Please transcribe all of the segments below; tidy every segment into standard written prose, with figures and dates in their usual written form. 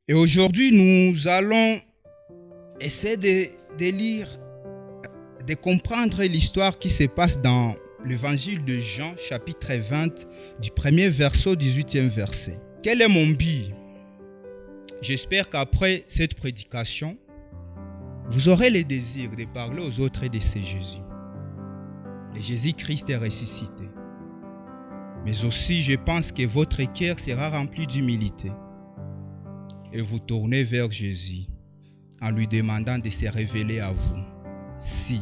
Et aujourd'hui, nous allons essayer de lire, de comprendre l'histoire qui se passe dans l'évangile de Jean, chapitre 20, du premier verset au 18e verset. Quel est mon but? J'espère qu'après cette prédication, vous aurez le désir de parler aux autres de ce Jésus. Le Jésus-Christ est ressuscité. Mais aussi, je pense que votre cœur sera rempli d'humilité. Et vous tournez vers Jésus en lui demandant de se révéler à vous si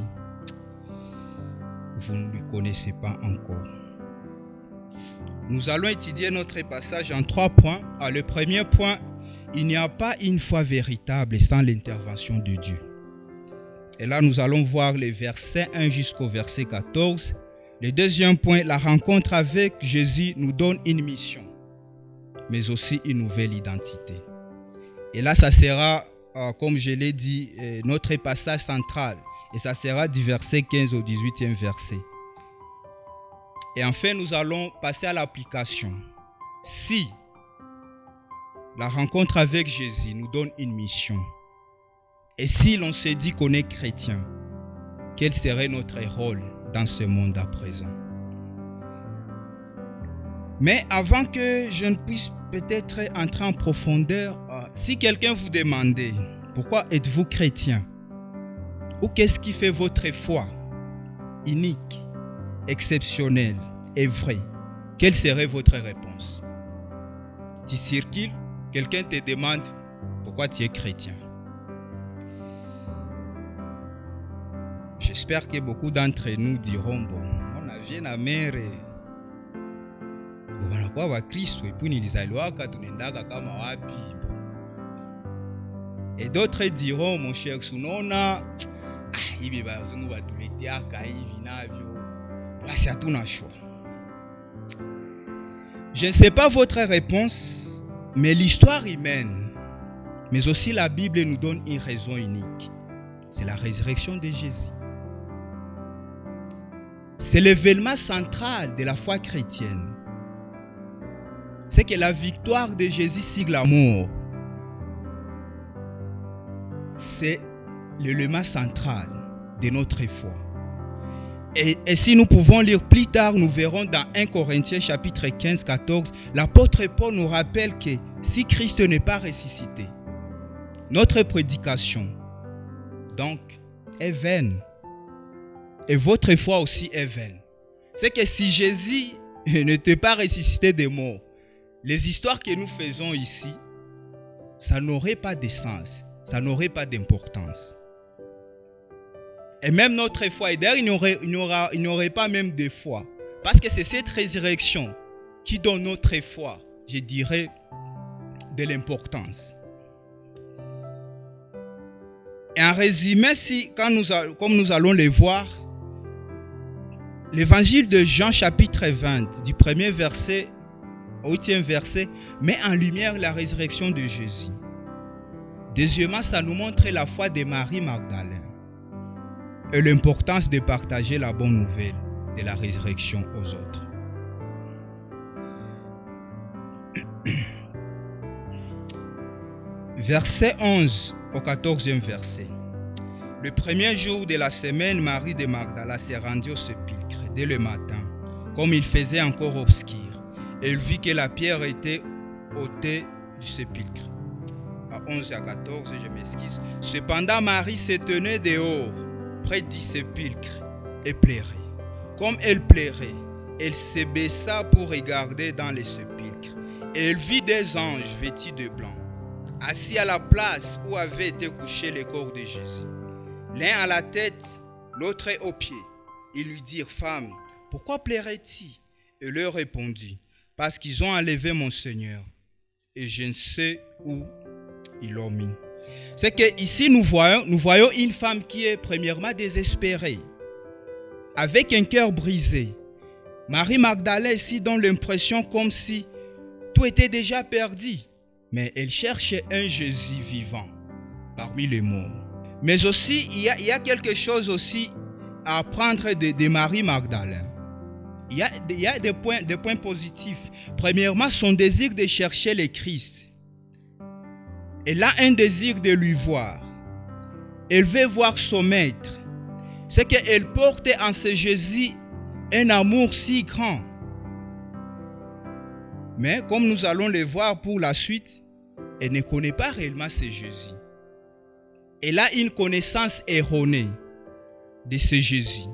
vous ne lui connaissez pas encore. Nous allons étudier notre passage en 3 points. Le premier point, il n'y a pas une foi véritable sans l'intervention de Dieu. Et là, nous allons voir les versets 1 jusqu'au verset 14. Le deuxième point, la rencontre avec Jésus nous donne une mission, mais aussi une nouvelle identité. Et là, ça sera, comme je l'ai dit, notre passage central. Et ça sera du verset 15 au 18e verset. Et enfin, nous allons passer à l'application. Si la rencontre avec Jésus nous donne une mission, et si l'on se dit qu'on est chrétien, quel serait notre rôle dans ce monde à présent? Mais avant que je ne puisse peut-être entrer en profondeur, si quelqu'un vous demandait pourquoi êtes-vous chrétien, ou qu'est-ce qui fait votre foi unique, exceptionnelle et vraie, quelle serait votre réponse? Tu circules, quelqu'un te demande pourquoi tu es chrétien. J'espère que beaucoup d'entre nous diront, bon, on a vu la mère wanakuwa Wakristo epi nilizaliwaka tunaendaka kama wapi. Et d'autres diront, mon cher Sunona, hivi bazungu batuleteaka hivi navyo, basi hatuna choix. Je ne sais pas votre réponse, mais l'histoire humaine, mais aussi la Bible nous donne une raison unique. C'est la résurrection de Jésus. C'est l'événement central de la foi chrétienne. C'est que la victoire de Jésus sur la mort, c'est l'élément central de notre foi. Et si nous pouvons lire plus tard, nous verrons dans 1 Corinthiens chapitre 15, 14, l'apôtre Paul nous rappelle que si Christ n'est pas ressuscité, notre prédication, donc, est vaine. Et votre foi aussi est vaine. C'est que si Jésus n'était pas ressuscité des morts, les histoires que nous faisons ici, ça n'aurait pas de sens, ça n'aurait pas d'importance. Et même notre foi, et d'ailleurs il n'y aurait pas même de foi. Parce que c'est cette résurrection qui donne notre foi, je dirais, de l'importance. Et en résumé, comme nous allons le voir, l'évangile de Jean chapitre 20, du premier verset au 8e verset, met en lumière la résurrection de Jésus. Deuxièmement, ça nous montre la foi de Marie Magdalène et l'importance de partager la bonne nouvelle de la résurrection aux autres. Verset 11 au 14e verset. Le premier jour de la semaine, Marie de Magdala s'est rendue au sépulcre dès le matin, comme il faisait encore obscur. Elle vit que la pierre était ôtée du sépulcre. À 11 et à 14, je m'excuse. Cependant, Marie se tenait dehors, près du sépulcre, et pleurait. Comme elle pleurait, elle se baissa pour regarder dans le sépulcre. Et elle vit des anges vêtus de blanc, assis à la place où avait été couché le corps de Jésus. L'un à la tête, l'autre aux pieds. Ils lui dirent, femme, pourquoi pleurais-tu? Elle leur répondit, parce qu'ils ont enlevé mon Seigneur, et je ne sais où ils l'ont mis. C'est que ici nous voyons une femme qui est premièrement désespérée, avec un cœur brisé. Marie Magdalène ici donne l'impression comme si tout était déjà perdu, mais elle cherche un Jésus vivant parmi les morts. Mais aussi, il y a quelque chose aussi à apprendre de Marie Magdalène. Il y a des points positifs. Premièrement, son désir de chercher le Christ. Elle a un désir de lui voir. Elle veut voir son maître. C'est qu'elle porte en ce Jésus un amour si grand. Mais comme nous allons le voir pour la suite, elle ne connaît pas réellement ce Jésus. Elle a une connaissance erronée de ce Jésus.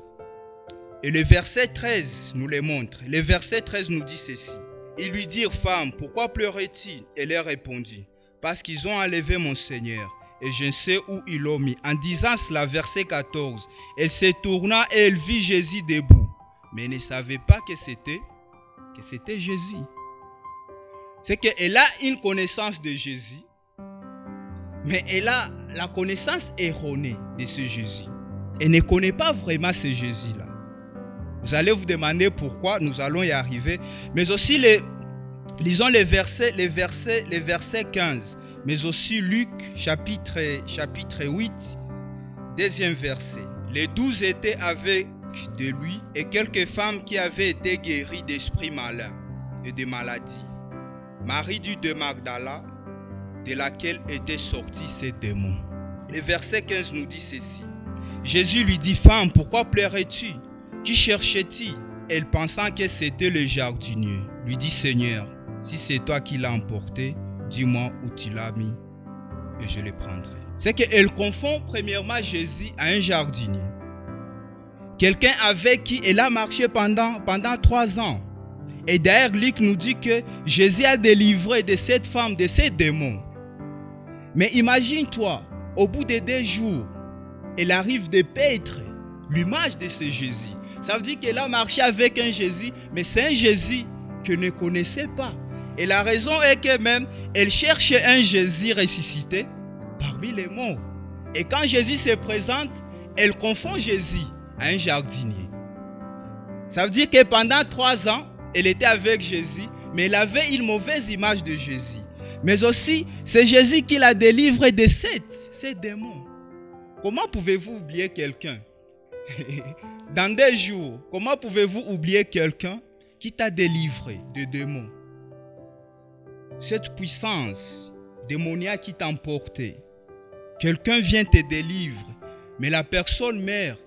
Et le verset 13 nous le montre. Le verset 13 nous dit ceci. Ils lui dirent, femme, pourquoi pleurais-tu? Elle leur répondit, parce qu'ils ont enlevé mon Seigneur et je ne sais où ils l'ont mis. En disant cela, verset 14, elle se tourna et elle vit Jésus debout. Mais elle ne savait pas que c'était Jésus. C'est qu'elle a une connaissance de Jésus, mais elle a la connaissance erronée de ce Jésus. Elle ne connaît pas vraiment ce Jésus-là. Vous allez vous demander pourquoi, nous allons y arriver. Mais aussi, lisons les versets 15. Mais aussi Luc, chapitre 8, deuxième verset. Les 12 étaient avec de lui et quelques femmes qui avaient été guéries d'esprits malins et de maladies. Marie de Magdala, de laquelle étaient sortis ces démons. Le verset 15 nous dit ceci. Jésus lui dit, femme, pourquoi pleurais-tu? Qui cherchais-tu? Elle pensant que c'était le jardinier. Lui dit, Seigneur, si c'est toi qui l'as emporté, dis-moi où tu l'as mis et je le prendrai. C'est qu'elle confond premièrement Jésus à un jardinier. Quelqu'un avec qui elle a marché pendant 3 ans. Et d'ailleurs, Luc nous dit que Jésus a délivré de cette femme, de ces démons. Mais imagine-toi, au bout de 2 jours, elle arrive de paître l'image de ce Jésus. Ça veut dire qu'elle a marché avec un Jésus, mais c'est un Jésus qu'elle ne connaissait pas. Et la raison est que même, elle cherche un Jésus ressuscité parmi les morts. Et quand Jésus se présente, elle confond Jésus à un jardinier. Ça veut dire que pendant 3 ans, elle était avec Jésus, mais elle avait une mauvaise image de Jésus. Mais aussi, c'est Jésus qui la délivre de ces démons. Comment pouvez-vous oublier quelqu'un? Dans 2 jours, comment pouvez-vous oublier quelqu'un qui t'a délivré de démons? Cette puissance démoniaque qui t'a emporté, quelqu'un vient te délivrer, mais la personne meurt,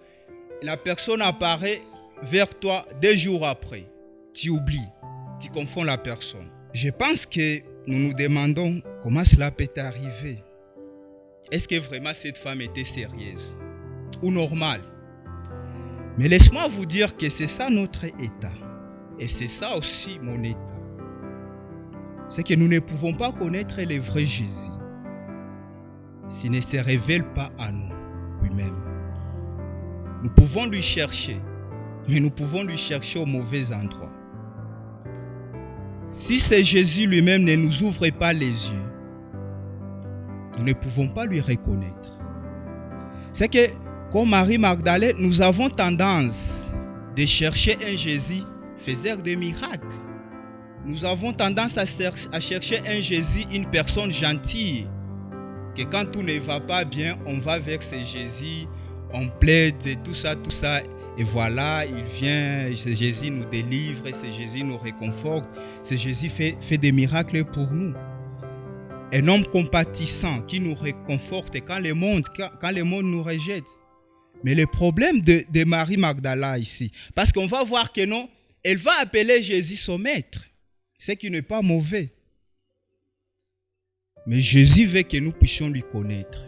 la personne apparaît vers toi 2 jours après. Tu oublies, tu confonds la personne. Je pense que nous nous demandons comment cela peut arriver. Est-ce que vraiment cette femme était sérieuse ou normale? Mais laisse-moi vous dire que c'est ça notre état. Et c'est ça aussi mon état. C'est que nous ne pouvons pas connaître le vrai Jésus s'il ne se révèle pas à nous lui-même. Nous pouvons lui chercher, mais nous pouvons lui chercher au mauvais endroit. Si c'est Jésus lui-même ne nous ouvre pas les yeux, nous ne pouvons pas lui reconnaître. C'est que, comme Marie Magdalene, nous avons tendance de chercher un Jésus faiseur de miracles. Nous avons tendance à chercher un Jésus, une personne gentille, que quand tout ne va pas bien, on va vers ce Jésus, on plaide, et tout ça, et voilà, il vient, ce Jésus nous délivre, ce Jésus nous réconforte, ce Jésus fait des miracles pour nous. Un homme compatissant qui nous réconforte quand le monde nous rejette. Mais le problème de Marie Magdala ici, parce qu'on va voir que non, elle va appeler Jésus son maître, ce qui n'est pas mauvais. Mais Jésus veut que nous puissions lui connaître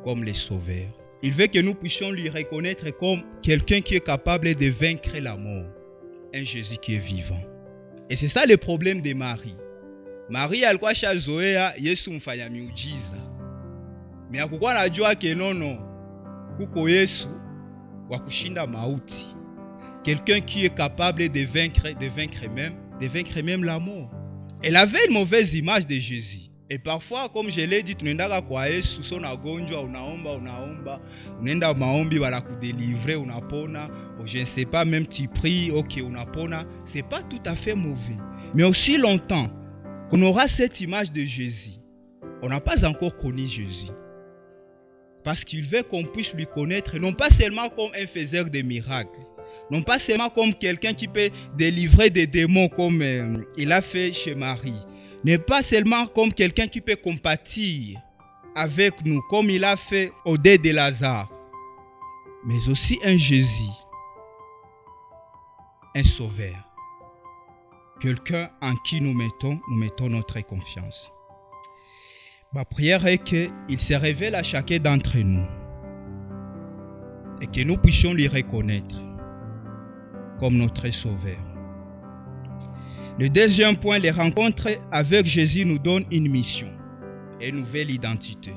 comme le Sauveur. Il veut que nous puissions lui reconnaître comme quelqu'un qui est capable de vaincre la mort. Un Jésus qui est vivant. Et c'est ça le problème de Marie. Marie alikuwa shazoea Yesu mfanya miujiza. Mais hakukuwa anajua ke nono kuko Yesu wa kushinda mauti. Quelqu'un qui est capable de vaincre même la mort. Elle avait une mauvaise image de Jésus. Et parfois, comme je l'ai dit, tunaendaka kwa Yesu, so nagonjwa, unaomba, unaenda maombi, wala kudélivrer, unapona, je ne sais pas, même tu pries, ok, unapona. C'est pas tout à fait mauvais. Mais aussi longtemps qu'on aura cette image de Jésus, on n'a pas encore connu Jésus. Parce qu'il veut qu'on puisse lui connaître, non pas seulement comme un faiseur de miracles, non pas seulement comme quelqu'un qui peut délivrer des démons comme il a fait chez Marie, mais pas seulement comme quelqu'un qui peut compatir avec nous, comme il a fait au dé de Lazare, mais aussi un Jésus, un sauveur. Quelqu'un en qui nous mettons notre confiance. Ma prière est qu'il se révèle à chacun d'entre nous et que nous puissions lui reconnaître comme notre sauveur. Le deuxième point, les rencontres avec Jésus nous donnent une mission et une nouvelle identité.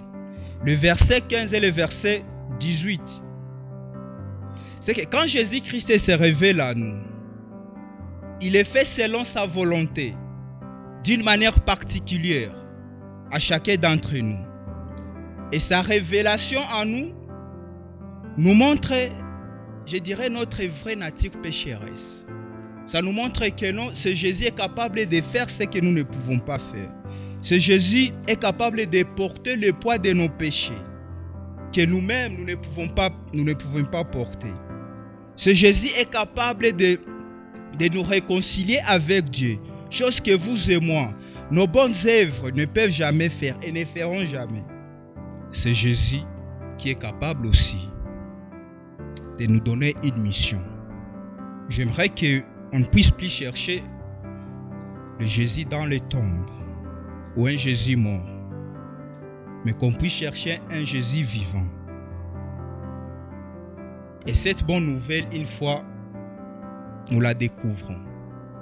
Le verset 15 et le verset 18, c'est que quand Jésus-Christ se révèle à nous, il est fait selon sa volonté, d'une manière particulière, à chacun d'entre nous. Et sa révélation en nous nous montre, je dirais, notre vraie nature pécheresse. Ça nous montre que non, ce Jésus est capable de faire ce que nous ne pouvons pas faire. Ce Jésus est capable de porter le poids de nos péchés, que nous-mêmes nous ne pouvons pas porter. Ce Jésus est capable de nous réconcilier avec Dieu, chose que vous et moi, nos bonnes œuvres ne peuvent jamais faire et ne feront jamais. C'est Jésus qui est capable aussi de nous donner une mission. J'aimerais qu'on ne puisse plus chercher le Jésus dans les tombes ou un Jésus mort, mais qu'on puisse chercher un Jésus vivant. Et cette bonne nouvelle, une fois nous la découvrons,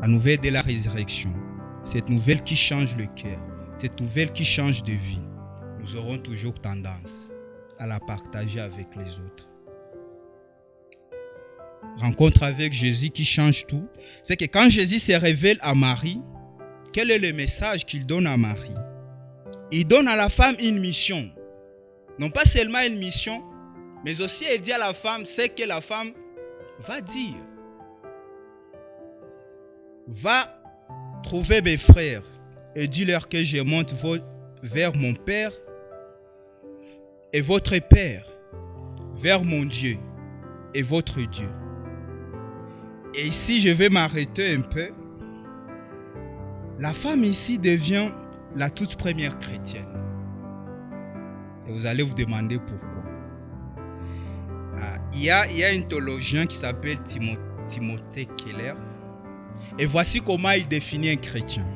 la nouvelle de la résurrection, cette nouvelle qui change le cœur, cette nouvelle qui change de vie, nous aurons toujours tendance à la partager avec les autres. Rencontre avec Jésus qui change tout, c'est que quand Jésus se révèle à Marie, quel est le message qu'il donne à Marie? Il donne à la femme une mission. Non pas seulement une mission, mais aussi il dit à la femme ce que la femme va dire. Va trouver mes frères et dis-leur que je monte vers mon Père et votre Père, vers mon Dieu et votre Dieu. Et ici, je vais m'arrêter un peu. La femme ici devient la toute première chrétienne. Et vous allez vous demander pourquoi. Il y a un théologien qui s'appelle Timothée Keller. Et voici comment il définit un chrétien.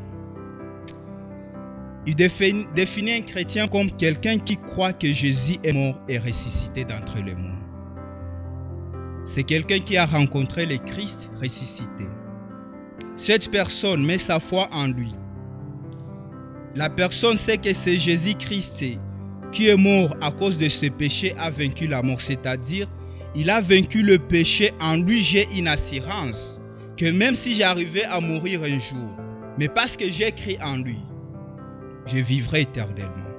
Il définit un chrétien comme quelqu'un qui croit que Jésus est mort et ressuscité d'entre les morts. C'est quelqu'un qui a rencontré le Christ ressuscité. Cette personne met sa foi en lui. La personne sait que c'est Jésus-Christ qui est mort à cause de ses péchés a vaincu la mort. C'est-à-dire, il a vaincu le péché. En lui, j'ai une assurance que même si j'arrivais à mourir un jour, mais parce que j'ai cru en lui, je vivrai éternellement.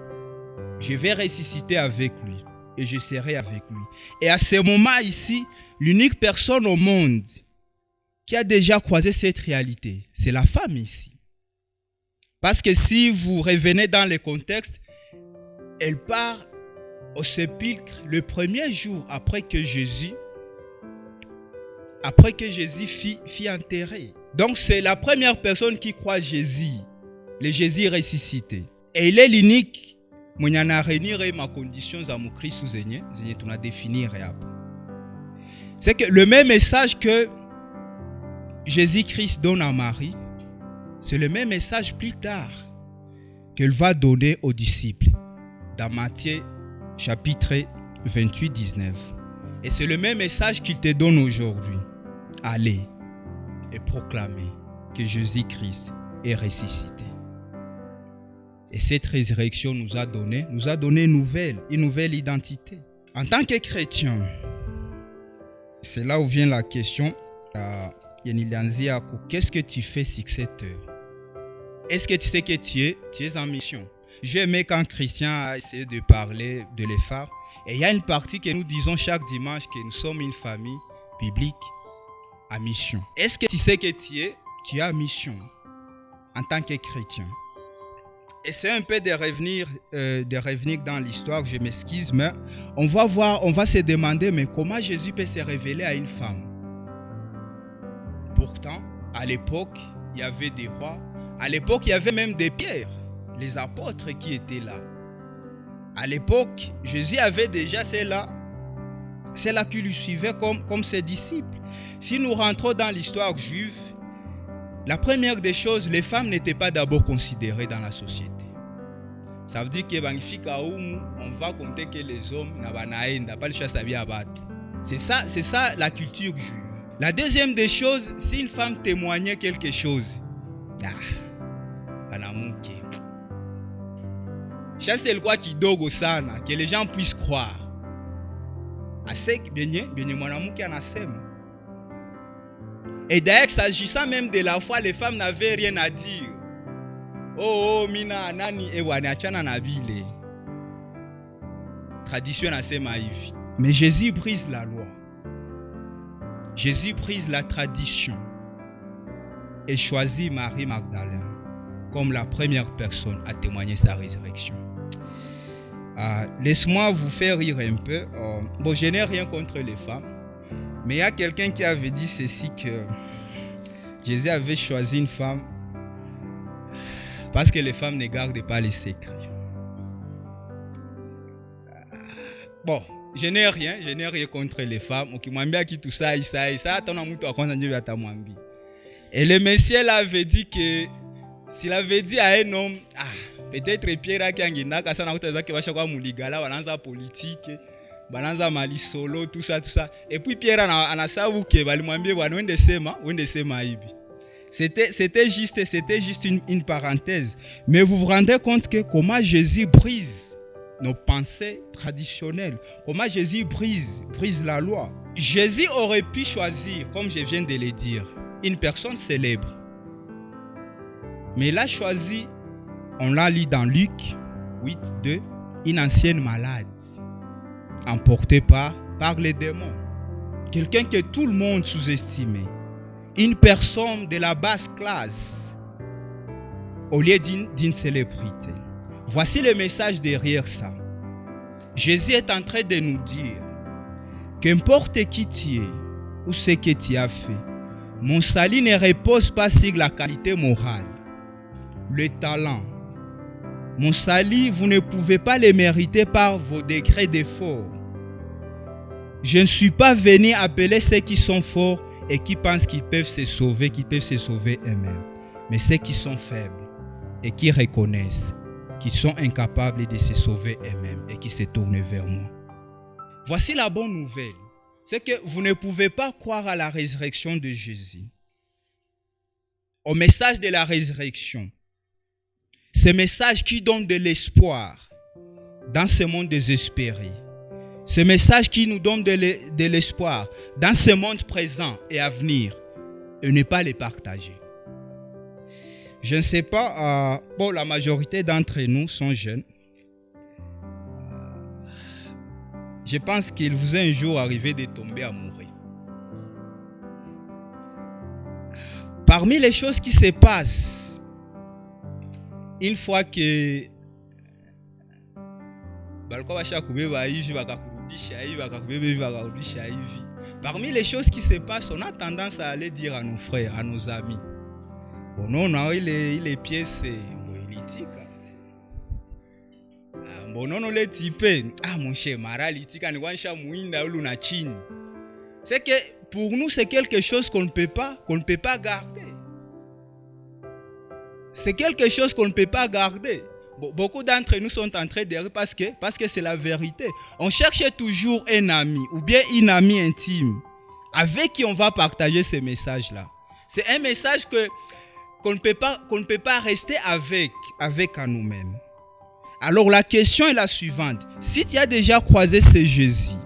Je vais ressusciter avec lui et je serai avec lui. Et à ce moment ici, l'unique personne au monde qui a déjà croisé cette réalité, c'est la femme ici. Parce que si vous revenez dans le contexte, elle part au sépulcre le premier jour après que Jésus fut enterré. Donc c'est la première personne qui croit Jésus, le Jésus ressuscité. Et il est l'unique. Monyana renire ma condition à mon Christ zenye tu na définir après. C'est que le même message que Jésus-Christ donne à Marie, c'est le même message plus tard qu'elle va donner aux disciples dans Matthieu chapitre 28-19. Et c'est le même message qu'il te donne aujourd'hui. Allez et proclamez que Jésus-Christ est ressuscité. Et cette résurrection nous a donné une nouvelle identité. En tant que chrétien, c'est là où vient la question. Qu'est-ce que tu fais sur cette heure? Est-ce que tu sais que tu es en mission? J'ai aimé quand Christian a essayé de parler de l'effort. Et il y a une partie que nous disons chaque dimanche que nous sommes une famille biblique à mission. Est-ce que tu sais que tu es à mission en tant que chrétien? Et c'est un peu de revenir dans l'histoire, je m'excuse, mais on va se demander, mais comment Jésus peut se révéler à une femme? Pourtant, à l'époque, il y avait des rois. À l'époque, il y avait même des pierres, les apôtres qui étaient là. À l'époque, Jésus avait déjà celle-là qui lui suivait comme ses disciples. Si nous rentrons dans l'histoire juive, la première des choses, les femmes n'étaient pas d'abord considérées dans la société. Ça veut dire que on va compter que les hommes n'ont pas le chasse à batu. C'est ça la culture juive. La deuxième des choses, si une femme témoignait quelque chose, c'est le quoi qui dogo sana, que les gens puissent croire. Et d'ailleurs, s'agissant même de la foi, les femmes n'avaient rien à dire. Oh, mina nani ewane achana na bile. Tradition nasema hivi. Mais Jésus brise la loi. Jésus brise la tradition et choisit Marie Magdalene comme la première personne à témoigner sa résurrection. Laisse-moi vous faire rire un peu. Bon, je n'ai rien contre les femmes, mais il y a quelqu'un qui avait dit ceci, que Jésus avait choisi une femme parce que les femmes ne gardent pas les secrets. Bon, je n'ai rien contre les femmes. Et le Messie avait dit que s'il avait dit à un homme, peut-être Pierre qui a dit politique, bananza mali solo, tout ça. Et puis Pierre anasabu que balimwambie bwana wende sema hivi. C'était juste une parenthèse. Mais vous vous rendez compte que comment Jésus brise nos pensées traditionnelles, comment Jésus brise la loi. Jésus aurait pu choisir, comme je viens de le dire, une personne célèbre. Mais il a choisi, on l'a lu dans Luc 8:2, une ancienne malade, emportée par les démons. Quelqu'un que tout le monde sous-estimait. Une personne de la basse classe au lieu d'une célébrité. Voici le message derrière ça. Jésus est en train de nous dire qu'importe qui tu es ou ce que tu as fait, mon salut ne repose pas sur la qualité morale, le talent. Mon salut, vous ne pouvez pas le mériter par vos degrés d'effort. Je ne suis pas venu appeler ceux qui sont forts et qui pensent qu'ils peuvent se sauver eux-mêmes, mais ceux qui sont faibles et qui reconnaissent qu'ils sont incapables de se sauver eux-mêmes et qui se tournent vers moi. Voici la bonne nouvelle, c'est que vous ne pouvez pas croire à la résurrection de Jésus, au message de la résurrection, ce message qui donne de l'espoir dans ce monde désespéré. Ce message qui nous donne de l'espoir dans ce monde présent et à venir, et ne pas les partager. Je ne sais pas, la majorité d'entre nous sont jeunes. Je pense qu'il vous est un jour arrivé de tomber amoureux. Parmi les choses qui se passent, une fois que parmi les choses qui se passent, on a tendance à aller dire à nos frères, à nos amis, bon non, il est pièces politique. Bon non, les types, mon cher maralitika ni wansha muinda ulu na chini. C'est que pour nous c'est quelque chose qu'on ne peut pas garder. C'est quelque chose qu'on ne peut pas garder. Beaucoup d'entre nous sont en train de rire parce que c'est la vérité. On cherche toujours un ami ou bien une amie intime avec qui on va partager ces messages-là. C'est un message qu'on ne peut pas rester avec à nous-mêmes. Alors la question est la suivante. Si tu as déjà croisé ce Jésus,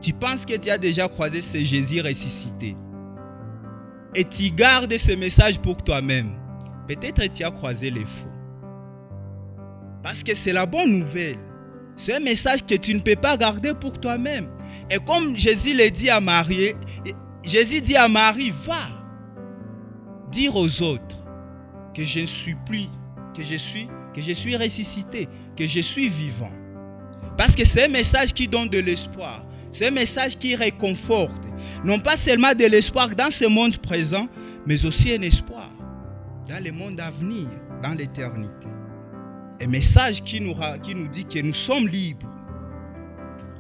tu penses que tu as déjà croisé ce Jésus ressuscité et tu gardes ce message pour toi-même, peut-être tu as croisé les faux. Parce que c'est la bonne nouvelle. C'est un message que tu ne peux pas garder pour toi-même. Et comme Jésus l'a dit à Marie, Jésus dit à Marie, va dire aux autres que je ne suis plus, que je suis ressuscité, que je suis vivant. Parce que c'est un message qui donne de l'espoir. C'est un message qui réconforte. Non pas seulement de l'espoir dans ce monde présent, mais aussi un espoir dans le monde à venir, dans l'éternité. Un message qui nous dit que nous sommes libres.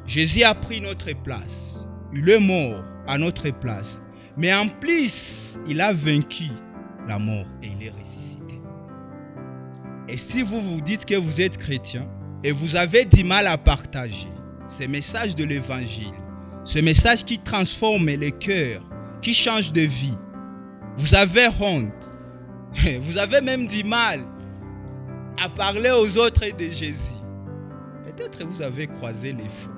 Jésus a pris notre place. Il est mort à notre place. Mais en plus, il a vaincu la mort et il est ressuscité. Et si vous vous dites que vous êtes chrétien et vous avez du mal à partager ce message de l'évangile, ce message qui transforme les cœurs, qui change de vie, vous avez honte, vous avez même du mal à parler aux autres de Jésus. Peut-être vous avez croisé les fous.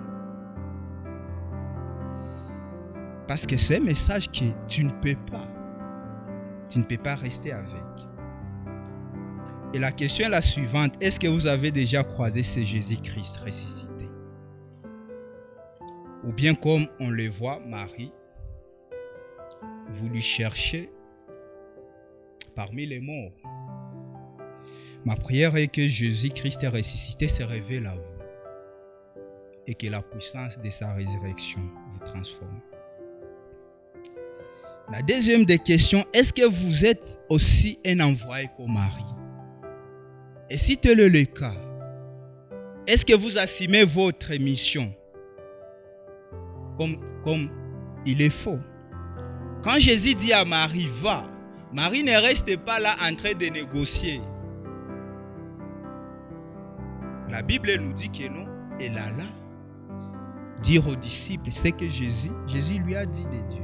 Parce que c'est un message que tu ne peux pas rester avec. Et la question est la suivante. Est-ce que vous avez déjà croisé ce Jésus-Christ ressuscité? Ou bien comme on le voit, Marie, vous lui cherchez parmi les morts. Ma prière est que Jésus-Christ est ressuscité se révèle à vous et que la puissance de sa résurrection vous transforme. La deuxième des questions, est-ce que vous êtes aussi un envoyé comme Marie? Et si tel est le cas, est-ce que vous assumez votre mission comme il est faux? Quand Jésus dit à Marie, va, Marie ne reste pas là en train de négocier. La Bible nous dit que non, elle alla dire aux disciples ce que Jésus lui a dit de Dieu.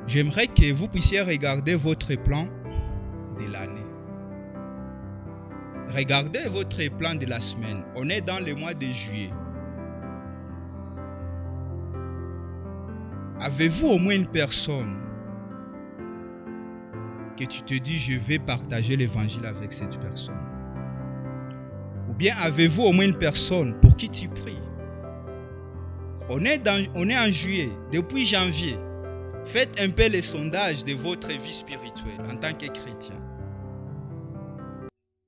J'aimerais que vous puissiez regarder votre plan de l'année. Regardez votre plan de la semaine. On est dans le mois de juillet. Avez-vous au moins une personne que tu te dis je vais partager l'évangile avec cette personne? Ou bien avez-vous au moins une personne pour qui tu pries? On est en juillet, depuis janvier. Faites un peu les sondages de votre vie spirituelle en tant que chrétien.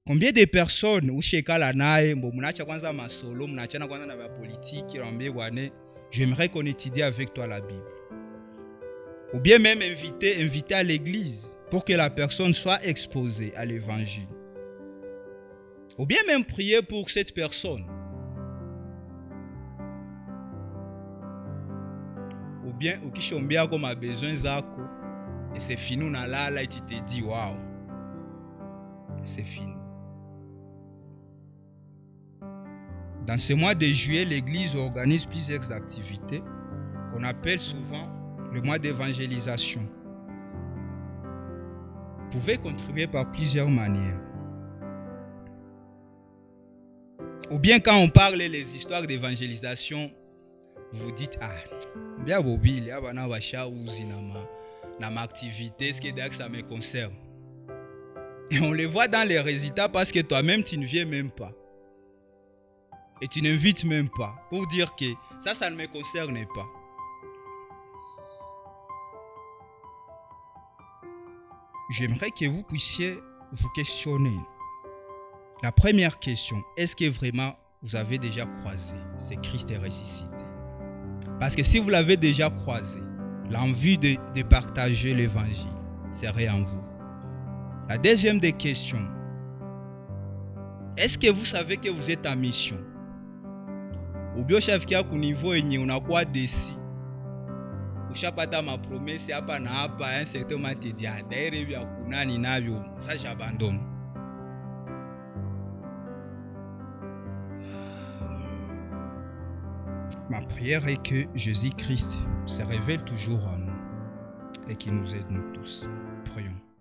Combien de personnes j'aimerais qu'on étudie avec toi la Bible. Ou bien même inviter à l'église pour que la personne soit exposée à l'évangile. Ou bien même prier pour cette personne. Ou bien ukishombia comme a besoin zako et c'est fini unalala et tu te dis waouh, c'est fini. Dans ce mois de juillet, l'église organise plusieurs activités qu'on appelle souvent le mois d'évangélisation. Vous pouvez contribuer par plusieurs manières. Ou bien quand on parle des histoires d'évangélisation, vous vous dites, bien Bobby, il y a ma activité, ce qui est que ça me concerne. Et on le voit dans les résultats parce que toi-même, tu ne viens même pas. Et tu n'invites même pas pour dire que ça ne me concerne pas. J'aimerais que vous puissiez vous questionner. La première question, est-ce que vraiment vous avez déjà croisé ce Christ est ressuscité? Parce que si vous l'avez déjà croisé, l'envie de partager l'évangile serait en vous. La deuxième des questions, est-ce que vous savez que vous êtes en mission? Ou bien unafikia ku niveau yenye unakuwa déçu. Ushapata ma promesse hapa na hapa, un certain moment te dit daire vya kunani navyo, ça j'abandonne. Ma prière est que Jésus-Christ se révèle toujours en nous et qu'il nous aide nous tous. Prions.